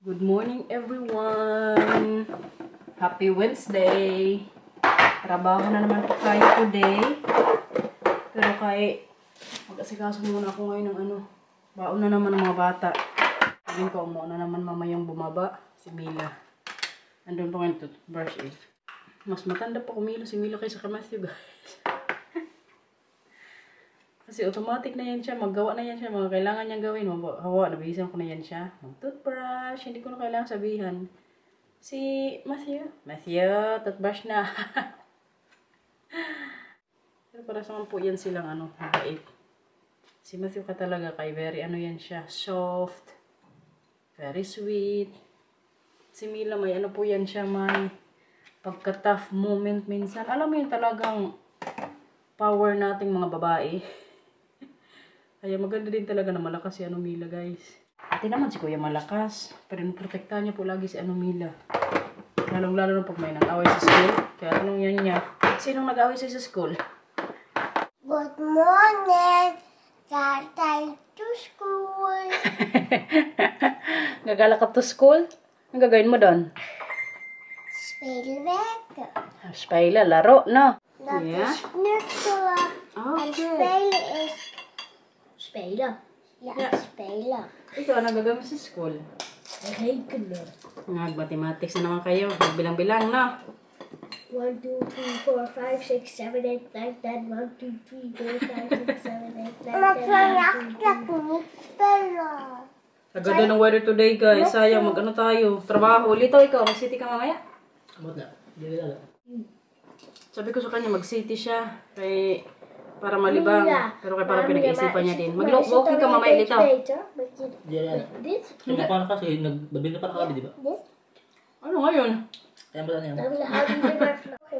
Good morning everyone! Happy Wednesday! Trabaho na naman po tayo today. Pero mag-asikaso muna ako ngayon ng baon na naman ng mga bata. Sabihin ko, na naman mamayang bumaba si Mila. Andun pa ngayon toothbrush eh. Mas matanda pa kumilo si Mila kaysa kay Matthew guys. Kasi automatic na yan siya, maggawa na yan siya, mga kailangan niyang gawin. Hawa, nabihisan ko na yan siya. Mag-toothbrush, hindi ko na kailangan sabihan. Si Matthew, toothbrush na. Pero para sa po yan silang mabait. Si Matthew ka talaga kay very yan siya, soft, very sweet. Si Mila may po yan siya, may pagka-tough moment minsan. Alam mo yun talagang power nating mga babae. Kaya maganda din talaga na malakas si Mila guys. Ate naman si Kuya malakas. Pero protektahan niya po lagi si Mila. Lalong-lalo na pag may nag-away sa school. Kaya tanong niya, sinong nag-away sa school? Good morning! Tatay to school! Gagala ka to school? Ang gagawin mo doon? Spellback. Spela, laro, no? That Yeah. is Nutella. And spell is spela. Yeah, spela. Ikaw, ano gagawin sa school? Regular. Nag-mathematics na naman kayo. Nagbilang-bilang, no? 1, 2, 3, 4, 5, 6, 7, 8, 9, 10. 1, 2, 3, 4, 5, 6, 7, 8, 9, 10. Spela. Agad ng weather today, guys. Sayang, tayo. Trabaho. Lito, ikaw. Mag-city ka mamaya? Sabi ko sa kanya, mag-city siya. Para malibang. Pero para pinag-iisipan niya din. Mag-walking ka mamaya dito. Hindi pa kasi, nagbabili pa kami, di ba? Ano ngayon? Kaya ba yan?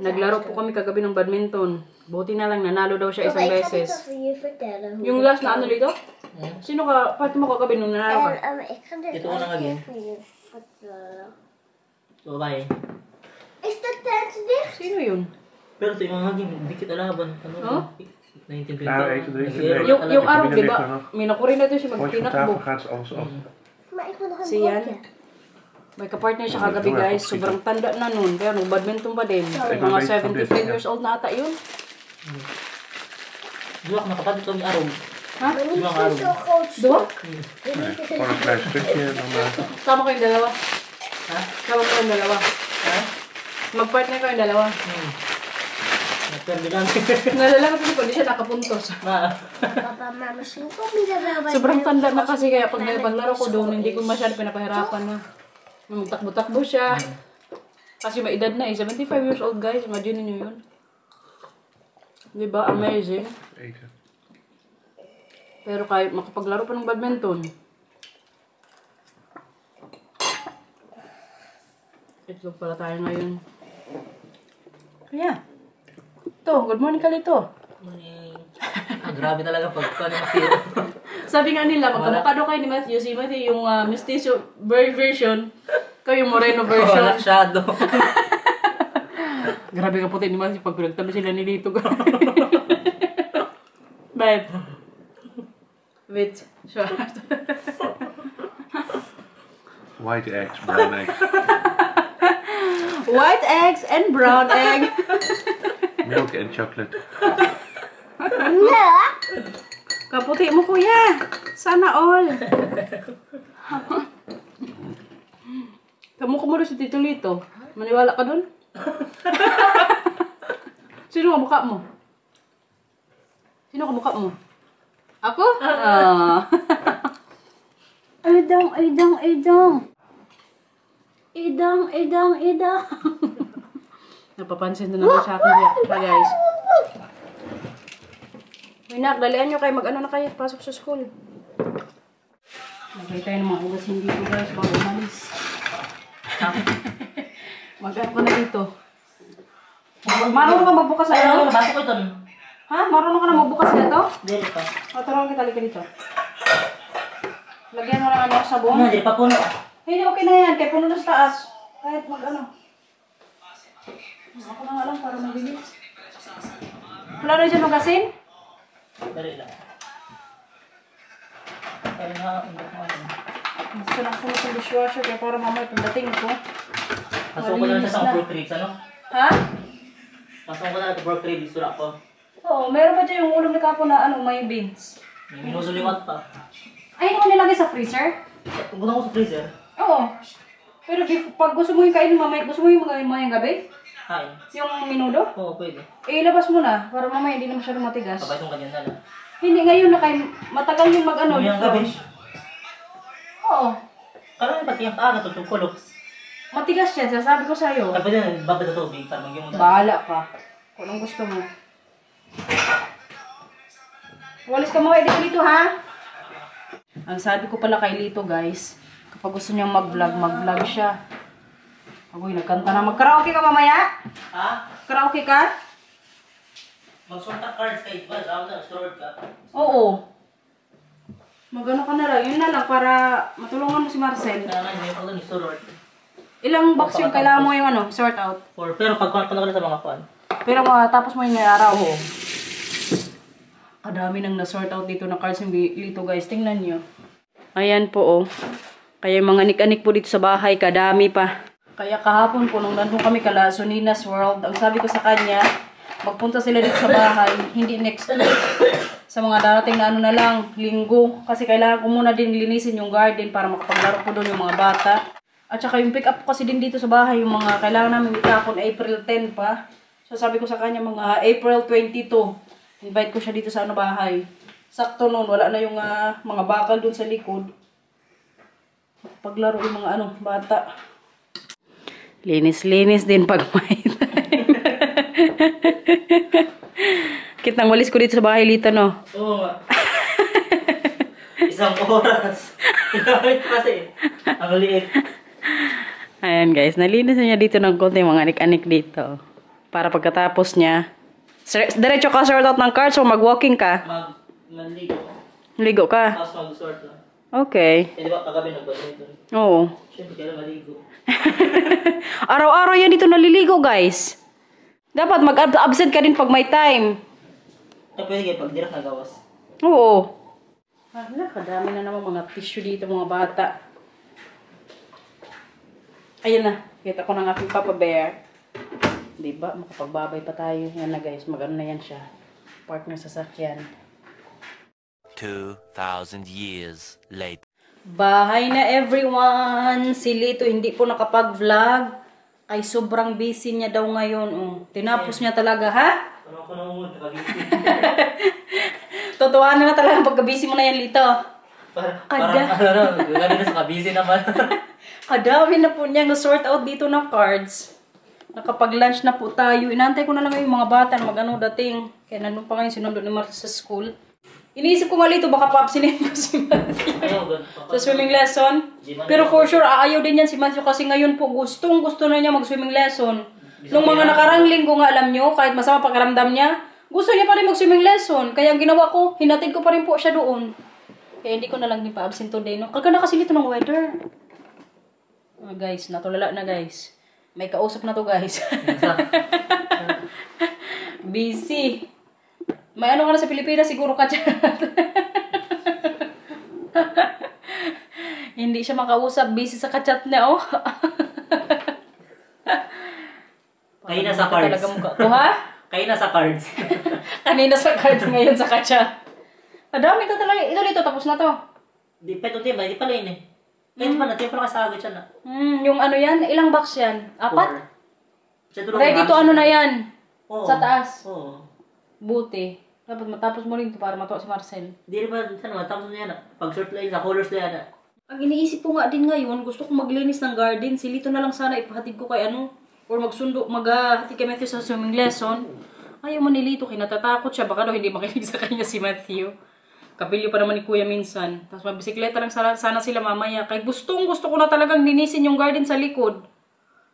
Naglaro po kami kagabi ng badminton. Buti na lang, nanalo daw siya isang beses. Yung last na dito? Sino ka? Pati mo kagabi nung nanalo ka? Ito ko na nga din. So, bye. Is the tent this? Sino yun? Pero ito yung mga game, dikit alaban. Huh? 1920. Yung araw, di ba? Minakurin na ito siya Ooit van magtinakbo. tafel gaat ze alles af. Maar ik wil nog een Siyan. blokje. May kapartner siya kagabi guys. Sobrang tanda na nun. Kaya nag-badminton pa din. Mga 75 years old na ata yun. Duwak, nakapagod kami araw. Ha? Maar niet Lang araw. zo'n groot Dua? stuk. Nee, gewoon een klein stukje. Dan, Sama kayong dalawa. Ha? Sama kayong dalawa. Ha? Mag-partner kayong dalawa. Nagperdi lang. Nalala ko hindi siya nakapuntos. Papa, mama, misschien kom je er wel bij. Sobrang tanda na kasi kaya pag naglaro ko doon, hindi ko masyado pinapahirapan na. Magtakbo-takbo siya. Kasi may edad na 75 years old guys. Imagine niyo yun. Diba? Amazing. eten. Pero kahit makapaglaro pa ng badminton. Itlog pala tayo ngayon. Kaya. Ito, good morning ka Lito. Morning. Grabe talaga pag ni Matthew. Sabi nga nila, magkamukha daw kayo ni Matthew. Si Matthew yung mestizo version. Kayo yung moreno version. Wala shadow. Grabe ka puti ni Matthew pag pinagtabi sila ni Lito. Babe. Wait. Sure. White eggs, brown eggs. White eggs and brown egg. Milk and chocolate. Nee. Kaputi mo kuya. Sana all. Kamukha mo rin si Tito Lito. Maniwala ka dun? Sino kamukha mo? Sino kamukha mo? Ako? Idang. Idang. Napapansin na naman sa akin guys. Winak, dalian nyo kayo. Mag-ano na kayo? Pasok sa school. Lagay tayo ng mga ugasin dito guys. Bago umalis. Mag-ano ka na dito. Marunong ka magbukas sa ano? Baso ko ito. Ha? Marunong ka na magbukas na ito? Dili pa. Turuan kita lika dito. Lagyan mo lang sabon. Ano, dili pa puno. Hindi, okay na yan. Kaya puno na sa taas. Kahit mag-ano. Ako na nga lang para mabilis. Wala na dyan magasin? Dali lang. Kaya nga, hindi ko Gusto lang ko ng dishwasher kaya para mamaya pagdating ko. Pasok ko na Malinis sa na. pork ribs, ano? Ha? Pasok ko na sa pork ribs, wala ko. Oo, meron pa dyan yung ulam ni Kapo na may beans. May minusuliwat pa. Ay, hindi mo nilagay sa freezer? Pupunta ko sa freezer. Oo. Pero pag gusto mo yung kainin mamaya, gusto mo yung mamayang gabi? Kain. Yung minudo? Oo, pwede. Ilabas mo na para mamaya hindi na masyadong matigas. Sabay itong ganyan na lang. Hindi, ngayon na kayo, matagal yung mag-ano. Ano yung gabi? Oo. Kala yung pati yung kaaga, tutugkulok. Matigas yan, sasabi ko sa'yo. Pwede na, babad na tubig para magyong Bahala ka. Kung anong gusto mo. Walis ka maway dito ha? Ang sabi ko pala kay Lito guys, kapag gusto niyang mag-vlog, mag-vlog siya. Agoy, nagkanta na. Mag-karaoke ka mamaya? Ha? Karaoke ka? Magsunta cards kay Iba, daw na, stored ka. Oo. Mag-ano ka na lang. Yun na lang para matulungan mo si Marcel. Kaya nga, may pala ni stored. Ilang box yung kailangan mo yung sort out? Pero pagkuhan ko na sa mga fan. Pero tapos mo yung araw. Kadami nang na-sort out dito na cards yung Lito guys. Tingnan nyo. Ayan po oh. Kaya yung mga anik-anik po dito sa bahay, kadami pa. Kaya kahapon po nung nandun kami kala Soninas World, ang sabi ko sa kanya, magpunta sila dito sa bahay, hindi next week. Sa mga darating na na lang, linggo. Kasi kailangan ko muna din linisin yung garden para makapaglaro ko doon yung mga bata. At saka yung pick up kasi din dito sa bahay, yung mga kailangan namin itapon April 10 pa. So sabi ko sa kanya mga April 22, invite ko siya dito sa bahay. Sakto noon, wala na yung mga bakal doon sa likod. Paglaro yung mga bata. Linis-linis din pag may time. Kitang walis ko dito sa bahay, Lito, no? Oo nga. Isang oras. Gamit kasi. Ang liit. Ayan guys, nalinis niya dito ng konti mga anik-anik dito. Para pagkatapos niya, diretso ka sort out ng cards o mag-walking ka? Manligo. Ligo ka? Tapos mag-sort lang. Okay. Eh, di ba kagabi nag-badminton? Oo. Siyempre, kailan maligo. Araw-araw yan dito naliligo guys. Dapat mag-absent ka din pag may time. Eh, pwede kayo pag direct nagawas. Oo. Hala, kadami na naman mga tissue dito mga bata. Ayan na. Kita ko ng aking Papa Bear. Diba? Makapagbabay pa tayo. Yan na guys. Mag-ano na yan siya. Park ng sasakyan. 2,000 years later. Bahay na everyone. Si Lito hindi po nakapag-vlog. Ay sobrang busy niya daw ngayon. Tinapos niya talaga, ha? Parang ako nangungod, nakagising. Totohanan na talaga pagka-busy mo na yan, Lito. Parang gano'n na sa kabisi naman. Kadami na po niyang na-sort out dito na cards. Nakapag-lunch na po tayo. Inantay ko na lang yung mga bata na mag-ano dating. Kaya nandun pa ngayon sinundo ni Marta sa school. Iniisip ko nga Lito, baka papsinin ko si Matthew sa swimming lesson. Pero for sure, aayaw din yan si Matthew kasi ngayon po gusto na niya mag-swimming lesson. Nung mga nakarang linggo nga alam nyo, kahit masama pakiramdam niya, gusto niya pa rin mag-swimming lesson. Kaya ang ginawa ko, hinatid ko pa rin po siya doon. Kaya hindi ko na lang din pa-absent today. No? Kaganda kasi Lito ng weather. Guys, natulala na guys. May kausap na to guys. Busy. May ano ka na sa Pilipinas, siguro ka dyan. Hindi siya makausap, busy sa kachat niya, oh. Kayo na sa cards. Ha? Kayo na sa cards. Kanina sa cards, ngayon sa kachat. Madami ka talaga. Ito, tapos na to. Di ba? Di pala yun eh. Kahit pa na, tiyo pala kasagad siya na. Yung ano yan, ilang box yan? 4? Siya Ready to ano na yan? Oo. Sa taas? Oo. Buti. Dapat matapos mo rin ito para matuwa si Marcel. Di ba, matapos na yan na. Pag-short lang sa colors na yan na. Ang iniisip ko nga din ngayon, gusto kong maglinis ng garden. Si Lito na lang sana ipahatid ko kay or maghatid kay Matthew sa swimming lesson. Ayaw man ni Lito, kinatatakot siya. Baka daw hindi makinig sa kanya si Matthew. Kapilyo pa naman ni Kuya minsan. Tapos mabisikleta lang sana sila mamaya. Kaya gusto ko na talagang linisin yung garden sa likod.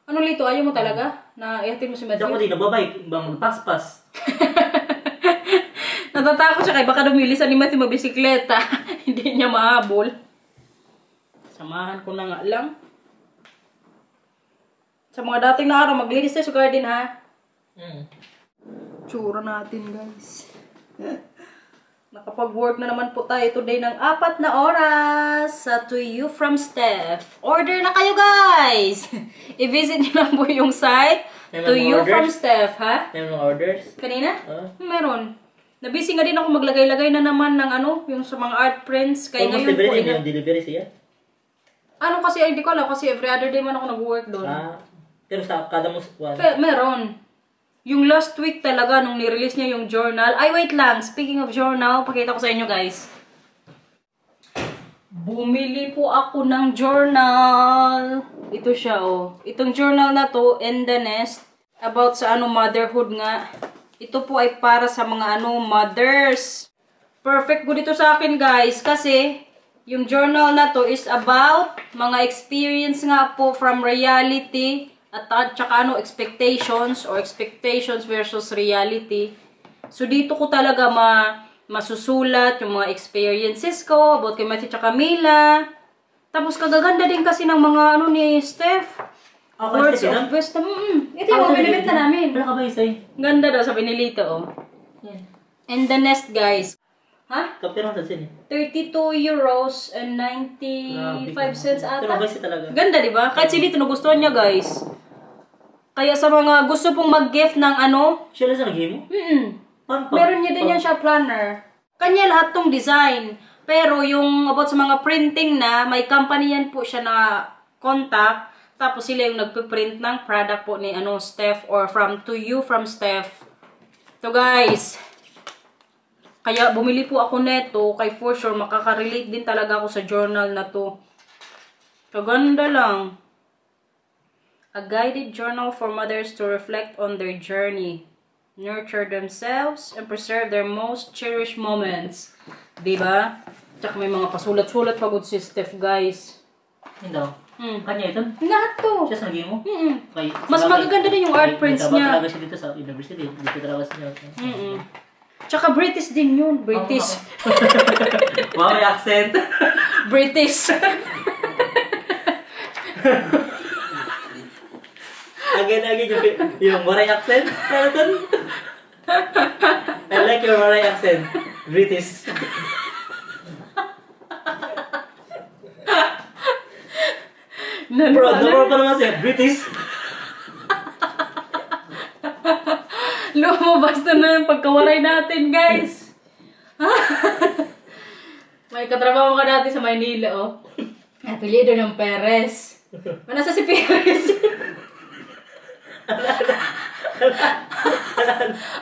Ano Lito, ayaw mo talaga na ihatid mo si Matthew? Diyan ko din, nababay. Magpas-pas. Natatakot siya kay baka dumilisan ni Matthew mabisikleta. Hindi niya mahabol. Samahan ko na nga lang. Sa mga dating na araw, maglinis tayo sa garden ha. Tsura natin guys. Nakapag-work na naman po tayo today ng 4 na oras sa To You from Steph. Order na kayo, guys! I-visit nyo lang po yung site. May To mga You orders? from Steph, ha? May mga orders? Kanina? Ah. Meron. Nabisi nga din ako maglagay-lagay na naman ng ano, yung sa mga art prints. Kaya Almost ngayon po, delivery, yung delivery siya? ano kasi, hindi ko alam, kasi every other day man ako nag-work doon. Pero sa kada mo one. Meron. Yung last week talaga, nung nirelease niya yung journal. Ay, wait lang. Speaking of journal, pakita ko sa inyo, guys. Bumili po ako ng journal. Ito siya, oh. Itong journal na to, In the Nest, about sa ano, motherhood nga. Ito po ay para sa mga ano, mothers. Perfect good ito sa akin, guys. Kasi, yung journal na to is about mga experience nga po from reality at saka ano, expectations versus reality. So, dito ko talaga masusulat yung mga experiences ko about kay Matthew tsaka Mila. Tapos, kagaganda din kasi ng mga ano ni Steph. Words of wisdom. Ito yung binibenta namin. Wala ka ba isa eh? Ganda daw, sabi ni Lito, oh. Yan. And the Nest, guys. Ha? Kapirang sa sin eh. 32 euros and 95 cents ata. Pero basi talaga. Ganda, di ba? Kahit si Lito nagustuhan niya, guys. Kaya sa mga gusto pong mag-gift ng ano, Siya lang sa nag-game mo? Paano pa? meron niya din yan siya planner. Kanya lahat tong design. Pero yung about sa mga printing na, may company yan po siya na contact. Tapos sila yung nagpiprint ng product po ni ano, Steph or from To You from Steph. So guys, kaya bumili po ako neto. Kay for sure, makaka-relate din talaga ako sa journal na to. Kaganda lang. A guided journal for mothers to reflect on their journey, nurture themselves, and preserve their most cherished moments. Diba? Tsaka may mga pasulat-sulat pagod si Steph, guys. Hindi daw. Kanya ito? Lahat to. Siya sa nag-game mo? Okay. Mas magaganda din yung art prints niya. Talaga siya dito sa university. Dito talaga siya. Tsaka British din yun. British. Wow, may accent. British. Again, yung Waray accent. I like your Waray accent. British. Bro, pa naman siya. British. Lumabas na yung pagkawaray natin, guys. May katrabaho ka dati sa Maynila, oh. Apelyido ng Perez. Nasa si Perez?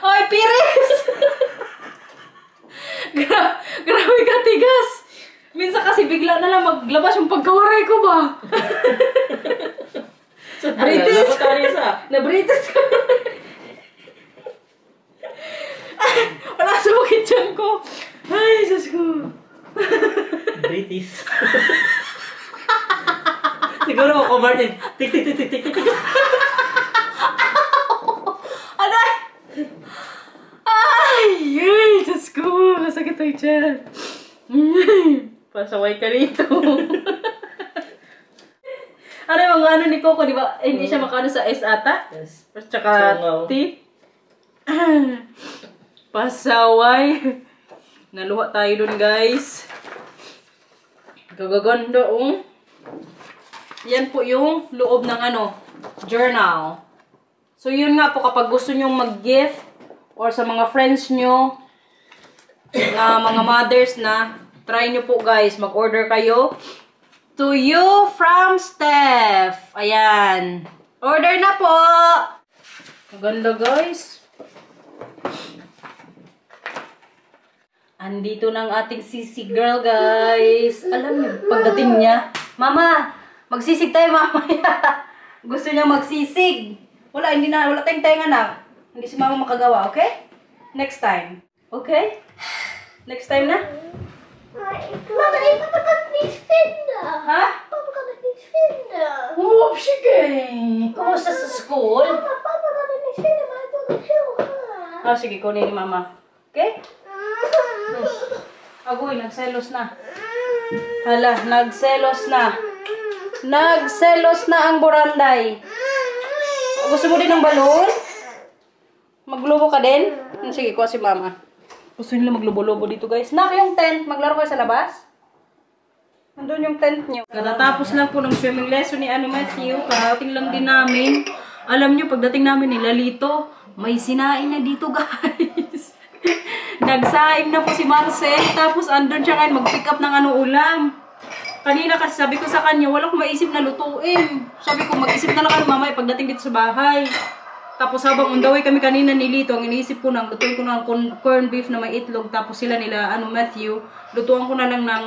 Oy, Perez! Grabe ka, tigas. Minsan kasi bigla na lang maglabas yung pagkawaray ko ba? British! Na British ka. Wala sa bukit dyan ko. Ay, Diyos ko. British. Siguro ako, Martin. Tik, tik, tik, tik, tik, tik. Aray! Ay! Ay, Diyos ko. Masakit tayo dyan. Pasaway ka rito. Ano yung mga ano ni Coco, di ba? Hindi siya makano sa S ata? Yes. Tsaka T. Pasaway. Naluha tayo dun, guys. Gagaganda, oh. Yan po yung loob ng ano, journal. So, yun nga po, kapag gusto nyong mag-gift or sa mga friends nyo, na mga mothers na, try nyo po, guys. Mag-order kayo. To You from Steph. Ayan. Order na po. Maganda, guys. Andito ng ating sisig girl, guys. Alam niyo, pagdating niya, Mama, magsisig tayo mamaya. Gusto niya magsisig. Wala tayong tayo anak. Hindi si Mama makagawa, okay? Next time. Okay? Next time na? Mama, Papa kan niet vinden. Ha? Papa kan het niet vinden. Oh, sige. Kumusta sa school? Papa kan het niet vinden, maar ik wil het heel graag. Ah, sige, kunin ni Mama. Okay? Agoy, nagselos na. Hala, nagselos na. Nagselos na ang buranday. Gusto mo din ng balon? Maglubo ka din? Sige, kuha si Mama. Gusto nila maglobo-lobo dito, guys. Nak, yung tent. Maglaro kayo sa labas? Nandun yung tent nyo. Katatapos lang po ng swimming lesson ni Matthew. Karating lang din namin. Alam nyo, pagdating namin ni Lalito, may sinaing na dito, guys. Nagsaing na po si Marcel. Tapos andun siya ngayon mag-pick up ng ulam. Kanina kasi sabi ko sa kanya, wala akong maisip na lutuin. Sabi ko, mag-isip na lang kayo mamaya pagdating dito sa bahay. Tapos habang on the way kami kanina ni Lito, ang iniisip ko nang lutuin ko ng corn beef na may itlog. Tapos sila nila, Matthew, lutuan ko na lang ng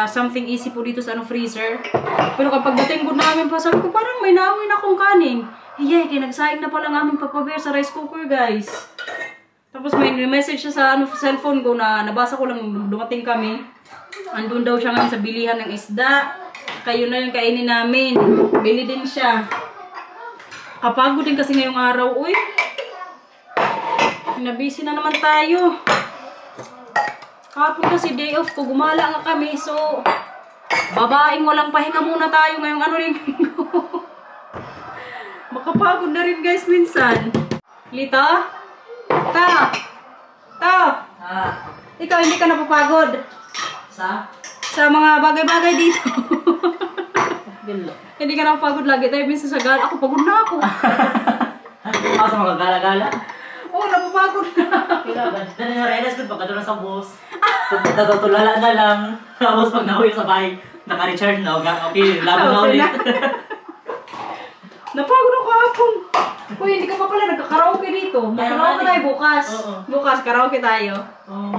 something easy po dito sa freezer. Pero kapag dating ko namin pa, sabi ko parang may naawin akong kanin. Hiyay, kaya nagsaing na pala ng aming papabear sa rice cooker, guys. Tapos may message siya sa cellphone ko na nabasa ko lang dumating kami. Andun daw siya ngayon sa bilihan ng isda. Kayo na yung kainin namin. Bili din siya. Kapagod din kasi ngayong araw. Uy, nabisi na naman tayo. Kapag kasi day off ko, gumala nga kami. So, babaeng walang pahinga muna tayo ngayong linggo. Makapagod na rin, guys, minsan. Lita? Ta! Ikaw, hindi ka napapagod? Sa mga bagay-bagay dito. Hindi ka napapagod lagi tayo minsan sa gala. Ako, pagod na ako. Sa mga gala-gala? Oo, napapagod na. Kailangan. Dahil na realize ko, pagka doon sa bus, natutulala na lang. Tapos pag nauwi sa bahay, naka-recharge na. Okay, laban na ulit. Napagod ako kahapon. Uy, hindi ka pa pala nagka-karaoke dito. Mag-karaoke tayo bukas. Bukas, karaoke tayo.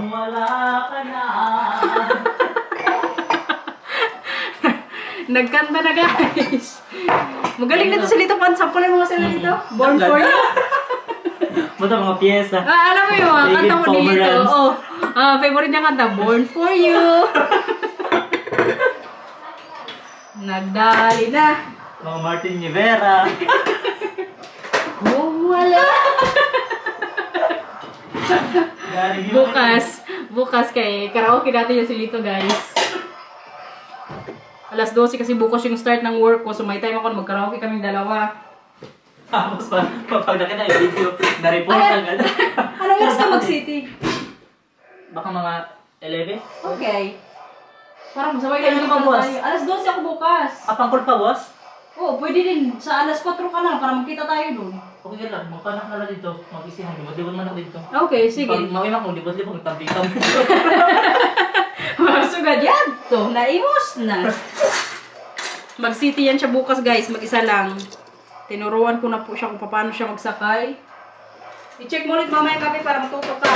Wala ka na. Nagkanta na, guys. Magaling na ito si Lito Pan. Sample mo sila dito. Born for you. Buta mga pyesa. Alam mo yung mga kanta mo ni Lito. Favorite niya kanta, Born for you. Nagdali na. Mga Martin Rivera. Wala. Bukas kay karaoke natin yung si Lito, guys. Alas 12 kasi bukas yung start ng work ko, so may time ako na mag-karaoke kaming dalawa. Tapos pag nakita yung video, na-report agad. Anong oras ka mag-city? Baka mga 11? Okay. Parang masabay Kailan ka, boss? Alas 12 ako bukas. Pangkol pa, boss? Oo, pwede din. Sa alas 4 ka lang para magkita tayo dun. Okay lang, magpanak na lang dito. Mag-isihan, libot-libot man ako dito. Okay, sige. Pag mawin ako, libot-libot, magtampi-tam. Masugad yan. To, naimos na. Mag-city yan siya bukas, guys. Mag-isa lang. Tinuruan ko na po siya kung paano siya magsakay. I-check mo ulit mamaya kami para matuto ka.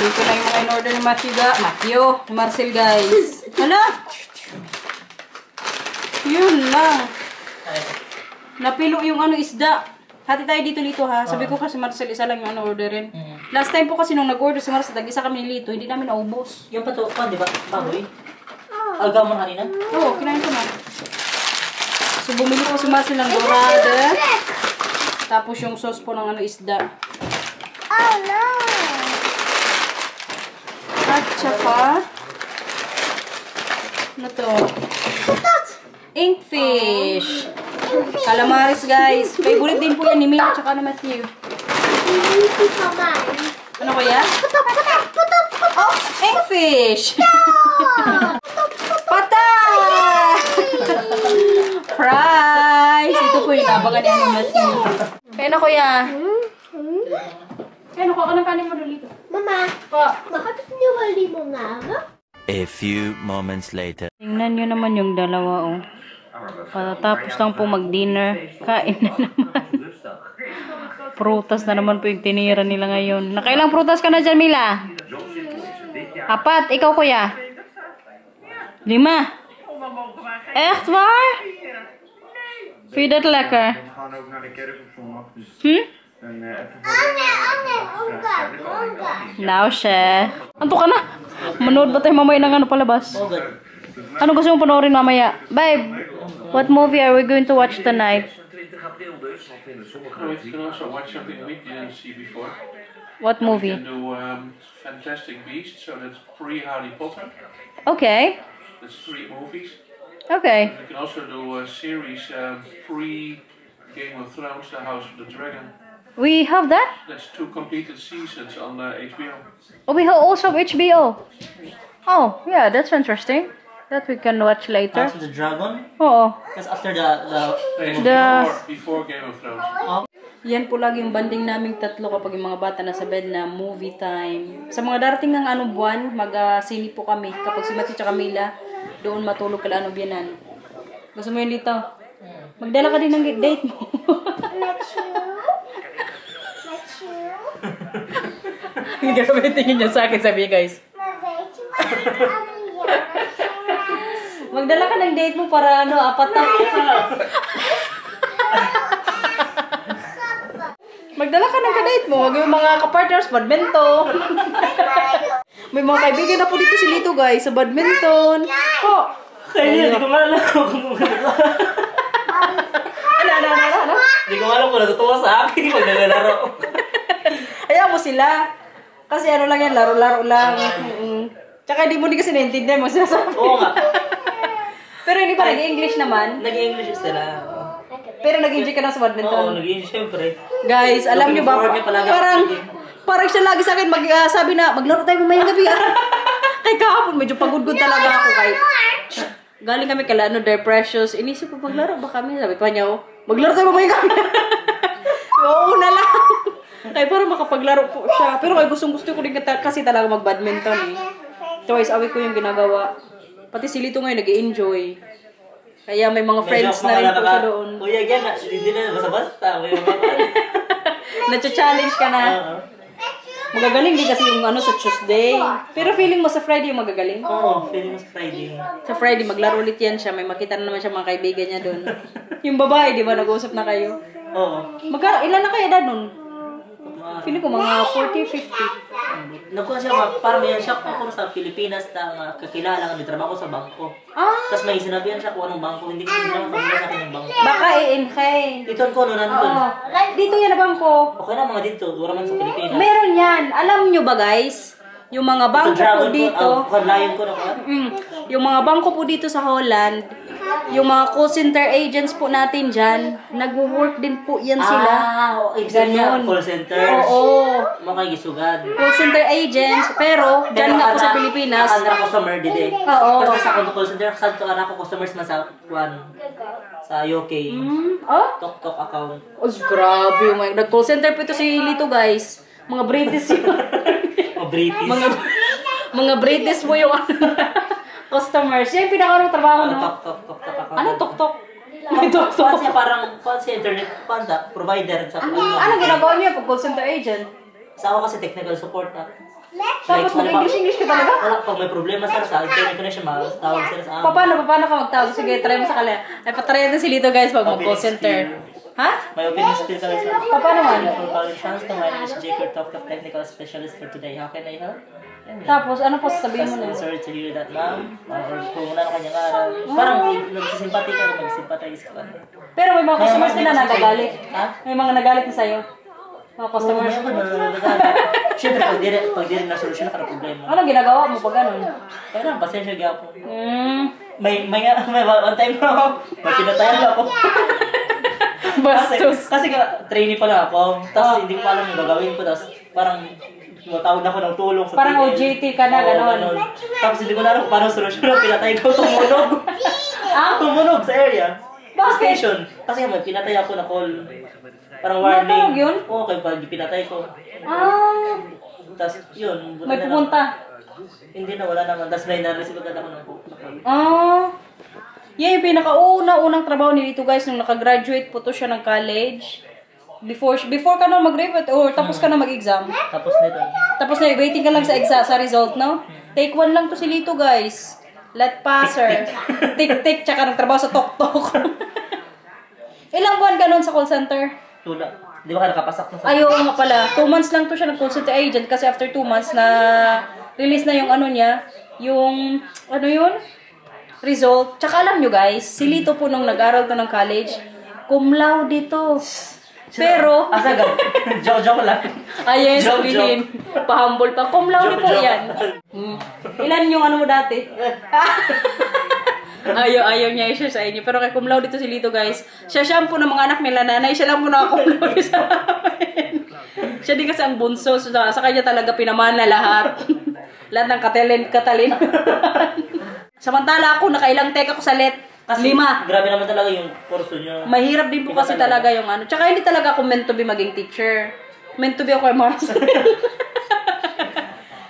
Dito na yung mga in-order ni Matthew. Marcel, guys. Hala? Yun lang. Napilo yung isda. Hati tayo dito, ha. Sabi ko kasi Marcel, isa lang yung orderin. Last time po kasi nung nag-order si Marcel, tag-isa kami ni Lito, hindi namin naubos. Yung patukan, di ba? Baboy? Alga mo kanina? Oo, kinain ko na. So, bumili ko si Marcel ng dorada. Tapos yung sauce po ng isda. Oh no! At saka, ano to? Inkfish. Calamaris, guys. Favorite din po yan ni Mila at saka ni Matthew. Hindi pa man. Ano kaya? Oh, inkfish! Patay! Fries! Ito po yung abangan ni Matthew. Kaya na, kuya. Kaya nakuha ka ng kanin mo dito. Mama, bakit niwali mo nga ako? A few moments later. Tingnan nyo naman yung dalawa, oh. Patatapos lang po mag-dinner. Kain na naman. Prutas na naman po yung tinira nila ngayon. Nakailang prutas ka na dyan, Mila? 4. Ikaw, kuya? 5. Echt waar? Vind je dat lekker? Nou, chef. Anto ka na? Manood ba tayo mamaya ng palabas? Ano gusto mong panoorin mamaya? Babe, what movie are we going to watch tonight? We can also watch something we didn't see before. What We movie? can do Fantastic Beasts, so that's pre-Harry Potter. Okay. That's 3 movies. Okay. We can also do a series pre-Game of Thrones, The House of the Dragon. We have that? That's 2 completed seasons on HBO. Oh, we have also HBO. Oh, yeah, that's interesting. That we can watch later. House of the Dragon. Oo. That's after It's The- before Game of Thrones. Yan po lagi yung banding naming tatlo kapag yung mga bata nasa bed na movie time. Sa mga darating ng buwan, mag-sini po kami. Kapag si Matthew at Camila, doon matulog kala biyanan. Gusto mo yun dito? Magdala ka din ng date mo. Hindi ka kami tingin niya sa akin, sabi niya guys. Magdala ka ng date mo para apat na. Magdala ka ng ka-date mo. Huwag yung mga ka-partners, badminton. May mga kaibigan na po dito si Lito guys, sa badminton. Oh. Kaya hindi ko alam kung Ano? Hindi ko alam kung natutuwa sa akin pag naglalaro. Ayaw mo sila. Kasi lang yan, laro-laro lang. Tsaka hindi mo kasi naintindihan mo sinasabi. Oo nga. Pero hindi pa nag-English naman. Nag-English sila. Pero nag-enjoy ka na sa badminton. Oo, nag-English syempre. Guys, alam nyo ba, parang siya lagi sa akin sabi na, maglaro tayo mamayang gabi. Kay kahapon, medyo pagod-good talaga ako. Galing kami kala, They're Precious. Inisip ko, maglaro ba kami? Sabi pa niya, maglaro tayo mamayang gabi. Oo na lang. Kaya parang makapaglaro po siya. Pero kaya gustong-gusto ko din kasi talaga mag-badminton eh. Twice a week ko yung ginagawa. Pati si Lito ngayon nag-i-enjoy. Kaya may mga friends na rin po siya doon. Kuya, yan, hindi na basta-basta. Nacha-challenge ka na. Magagaling din kasi yung sa Tuesday. Pero feeling mo sa Friday yung magagaling? Oo, feeling mo sa Friday. Sa Friday, maglaro ulit yan siya. May makita na naman siya mga kaibigan niya doon. Yung babae, di ba, nag-uusap na kayo? Oo. Ilan na kayo dad nun? Feeling ko mga 40, 50. Nagkuha siya, parang may shock ako sa Pilipinas na kakilala nga, may trabaho sa bangko. Tapos may sinabihan siya kung anong bangko, hindi ko naman familiar sa akin yung bangko. Baka i-inkay. Iton ko, nandun. Dito yan na bangko. Okay na mga dito, dura man sa Pilipinas. Meron yan. Alam nyo ba guys? Yung mga bangko po dito. Layon ko na ko. Yung mga bangko po dito sa Holland, yung mga call center agents po natin dyan, nag-work din po yan sila. Ganon. Call center. Oo. Makagisugad. Call center agents, pero dyan nga po sa Pilipinas. Ana customer dide. Oo. Kasi sa call center, santo ana ko customers man sa sa UK. Tok account. Oh, grabe. Nag-call center po ito si Lito guys. Mga British yun. British. Mga British mo yung customers. Yan yung pinaka trabaho, no? Tok. Ano tok-tok? May tok-tok. Siya parang internet provider sa Anong ginagawa niya pag call center agent? Sa ako kasi technical support na. Tapos mag-English ka talaga? Wala, pag may problema sila sa internet connection, tawag sila sa amin. Paano ka magtawag? Sige, try mo sa kanila. Ay, patry natin si Lito guys pag mag-call center. Ha? May opening skill kami sa Paano man? For college chance to my name is Jacob Talk of Technical Specialist for today. How can I help? Tapos, ano po sasabihin mo na? Sorry to hear that, ma'am. Or kung wala ka kanyang aral. Parang nagsisimpati ka, mag-sympathize ka. Pero may mga customers din na nagagalit. Ha? May mga nagalit na sa'yo. Mga customers. Siyempre, pag di rin na-solusyon ka na problema. Ano ginagawa mo pag ganun? Kaya na, pasensya gapo. May one time na ako, may pinatayan ako. Bastos. Kasi trainee pa lang ako, tapos hindi ko pa alam yung gagawin ko, tapos parang tawag na ako ng tulong sa Parang PL. OJT ka na, gano'n. Tapos hindi ko na alam kung paano solusyon, pinatay ko, tumunog. Tumunog sa area. Bakit? Station. Kasi may pinatay ako na call. Parang Natawag warning. yun? Oo, kaya pag pinatay ko. Tapos yun. buti May na lang. pumunta. Hindi na, wala naman. Tapos may na-receive agad ako ng call. Yan yung pinakauna-unang trabaho ni Lito guys nung nakagraduate po to siya ng college. Before ka na mag-graduate or tapos ka na mag-exam. Tapos nito. Tapos na waiting ka lang sa exam sa result, no? Take 1 lang to si Lito guys. Let passer. Tik-tik tsaka nagtrabaho sa tok-tok. Ilang buwan ka nun sa call center? Tula. Di ba ka nakapasak na sa... Ayaw nga pala. 2 months lang to siya nag-call center agent kasi after 2 months na release na yung ano niya, yung ano yun? Result. Tsaka alam nyo guys, si Lito po nung nag-aral to ng college, cum laude dito. Pero, Asagad. Joke lang. ayun Joke, sabihin, pahambol pa. Cum laude po Joke. yan. Ilan yung ano mo dati? Ayaw niya i-share sa inyo. Pero kay cum laude dito si Lito guys. Siya shampoo ng mga anak nila nanay. Siya lang po naka-cum laude sa amin. Siya din kasi ang bunso. So, sa kanya talaga pinamana lahat. Lahat ng katalin. Samantala ako, nakailang take ako sa let. Kasi 5. grabe naman talaga yung kurso niya. Mahirap din po Iba kasi talaga. talaga yung ano. Tsaka hindi talaga ako meant to be maging teacher. Meant to be ako kay Marcel.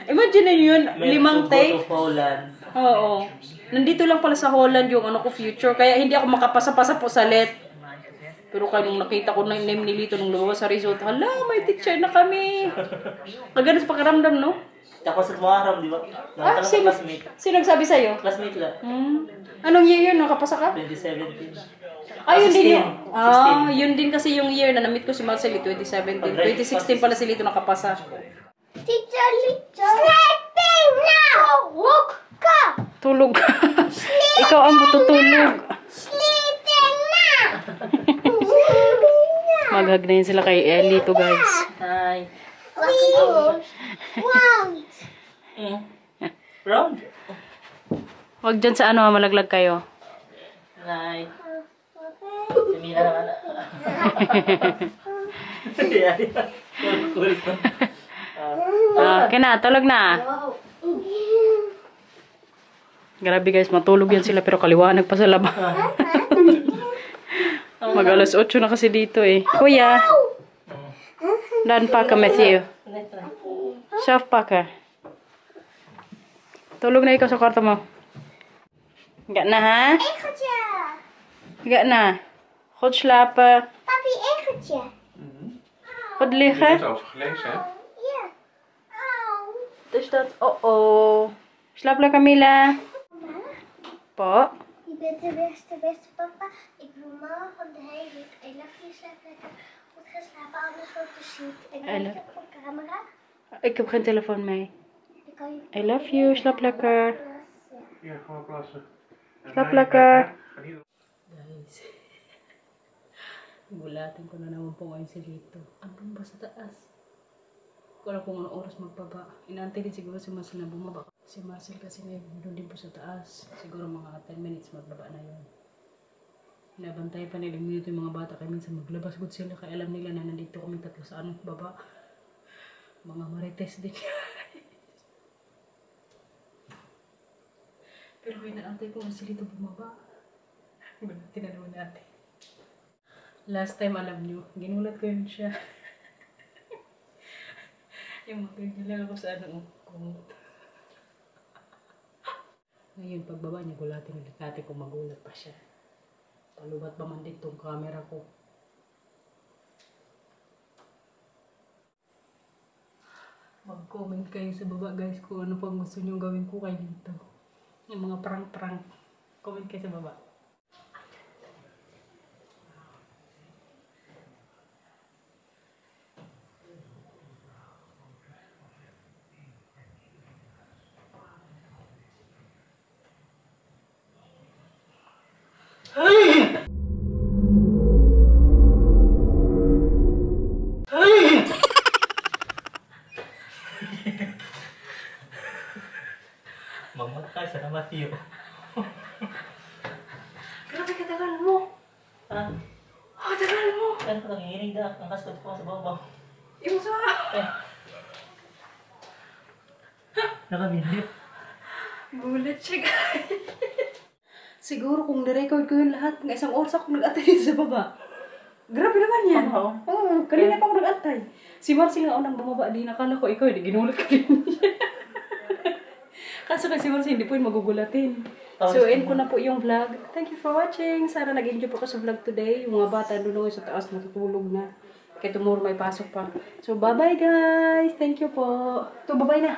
Imagine niyo yun, 5 take. Go to Poland. Oo. Nandito lang pala sa Holland yung ano ko future. Kaya hindi ako makapasa-pasa po sa let. Pero kaya nung nakita ko na yung name ni Lito nung lumabas sa result, hala, may teacher na kami. Kagano sa pakiramdam, no? Tapos at mga haram, di ba? Ah, Nakatala sino, ko classmate. sino nagsabi sa'yo? Classmate lang. Anong year yun? Nakapasa ka? 2017. Ah, yun din 16. yun. Yun din kasi yung year na na-meet ko si Marcel 2017. 2016 pala si Lito nakapasa. Teacher Lito. Sleeping now! Woke up! Tulog ka. Ikaw ang matutulog. Sleeping now! Sleeping now! Maghag na yun sila kay Lito, guys. Hi. Wow! Round. Huwag dyan sa ano, malaglag kayo. Hi. Si Mina naman. Cool. Okay na, tulog na. Grabe guys, matulog yan sila pero kaliwanag pa sa labas. Mag alas 8 na kasi dito eh. Kuya, daan pa ka, Matthew. Chef pa ka. Tulog na ikaw sa kwarto mo. Higa na ha? Egertje! Higa na. Goed slapen. Papi, egertje. Goed Je liggen. hebt het over gelezen, hè? Ja. Au. Dus dat, oh. Slaap lekker, Mila. Po. Je bent de beste papa. Ik wil morgen de hele week. I love you, slaap lekker. Goed gaan slapen, anders wordt het ziek. En I kijk love- op een camera. Ik heb geen telefoon mee. Dan kan je I love you. Slaap lekker. plassen. Ja, gewoon plassen. En Slaap mij- lekker. Ga niet Guys. Gulatin ko na naman po ngayon si Lito. Andun ba sa taas? Wala kung anong oras magbaba. Inaantay din siguro si Marcel na bumaba. Si Marcel kasi nandun din po sa taas. Siguro mga 10 minutes magbaba na yun. Nabantay pa nila minuto yung mga bata. Kaya minsan maglabas good sila. Kaya alam nila na nandito kami tatlo sa anong baba. Mga marites din. Pero kaya naantay ko na si Lito bumaba. Gulatin na naman natin. Last time, alam nyo, ginulat ko yun siya. Yung magagala ako sa ano, kumot. Ngayon, pagbaba niya, gulatin ulit natin kung magulat pa siya. Palubat ba man din tong camera ko. Mag-comment kayo sa baba, guys, kung ano pang gusto nyo gawin ko kay dito. Yung mga prank-prank. Comment kayo sa baba. Mamatay sa Matthew. Grabe ka, tagal mo. Ah, Tagal mo. ano ko nanginginig na. Ang kaskot ko sa bawang. Yung sa... Nakabinip. Gulat siya, guys. Siguro kung na-record ko yun lahat, ng isang oras ako nag-atay dito sa baba. Grabe naman yan. Oo. Kanina pa ako nag-atay. Si Marcel nga unang bumaba, di nakala ko ikaw, di ginulat ka din. Kaso kasi Marcel, hindi po yun magugulatin. So, end ko na po yung vlog. Thank you for watching. Sana nag-enjoy po ka sa vlog today. Yung mga bata doon sa taas, natutulog na. Kaya tomorrow may pasok pa. So, bye-bye guys. Thank you po. So, bye-bye na.